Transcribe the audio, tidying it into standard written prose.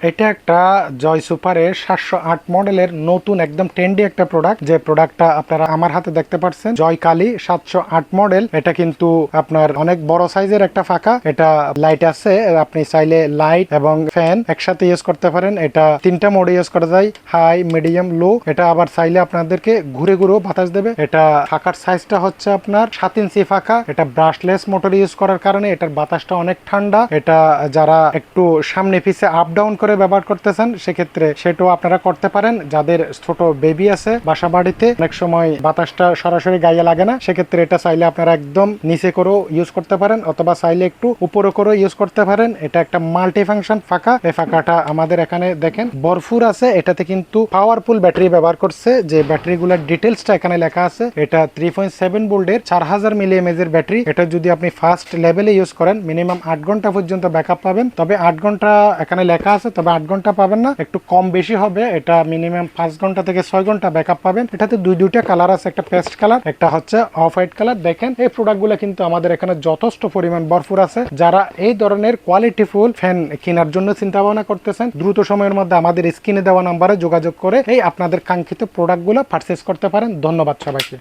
এটা একটা জয় সুপারের 708 মডেলের নতুন একদম ট্রেন্ডি একটা প্রোডাক্ট, যে প্রোডাক্টটা আপনারা আমার হাতে দেখতে পাচ্ছেন। জয় কালী 708 মডেল। এটা কিন্তু আপনার অনেক বড় সাইজের একটা ফাঁকা। এটা লাইট আছে, আপনি চাইলে লাইট এবং ফ্যান একসাথে ইউজ করতে পারেন। এটা 3টা মোডে ইউজ করা যায়, হাই, মিডিয়াম, লো। এটা আবার চাইলে আপনাদেরকে ঘুরে ঘুরেও বাতাস দেবে। এটা ফাঁকার সাইজটা হচ্ছে আপনার 7 ইঞ্চি ফাঁকা। এটা ব্রাশলেস মোটর ইউজ করার কারণে এটার বাতাসটা অনেক ঠান্ডা। এটা যারা একটু সামনে পিছে আপ ডাউন করে ব্যবহার করতেছেন সেক্ষেত্রে সেটাও আপনারা করতে পারেন। যাদের ছোট বেবি আছে বাসা বাড়িতে, অনেক সময় বাতাসটা সরাসরি গায়ে লাগে না, সেক্ষেত্রে এটা চাইলে আপনারা একদম নিচে করেও ইউজ করতে পারেন অথবা চাইলে একটু উপরে করেও ইউজ করতে পারেন। এটা একটা মাল্টি ফাংশন ফাঁকা। এই ফাঁকাটা আমাদের এখানে দেখেন ভরপুর আছে। এটাতে কিন্তু পাওয়ারফুল ব্যাটারি ব্যবহার করছে, যে ব্যাটারিগুলোর ডিটেলসটা এখানে লেখা আছে। এটা 3.7 ভোল্টের 4000 মিলিএমএএইচ এর ব্যাটারি। এটা যদি আপনি ফার্স্ট লেভেলে ইউজ করেন মিনিমাম 8 ঘন্টা পর্যন্ত ব্যাকআপ পাবেন। তবে 8 ঘন্টা এখানে লেখা আছে, তবে 8 ঘন্টা পাবেন না, একটু কম বেশি হবে। এটা মিনিমাম 5 ঘন্টা থেকে 6 ঘন্টা ব্যাকআপ পাবেন। এটাতে দুইটা কালার আছে, একটা পেস্ট কালার, একটা হচ্ছে অফ হোয়াইট কালার। দেখেন এই প্রোডাক্টগুলো কিন্তু আমাদের এখানে যথেষ্ট পরিমাণ ভরপুর আছে। যারা এই ধরনের কোয়ালিটিফুল ফ্যান কেনার জন্য চিন্তা ভাবনা করতেছেন, দ্রুত সময়ের মধ্যে আমাদের স্ক্রিনে দেওয়া নাম্বারে যোগাযোগ করে এই আপনাদের কাঙ্ক্ষিত প্রোডাক্টগুলো পারচেজ করতে পারেন। ধন্যবাদ সবাইকে।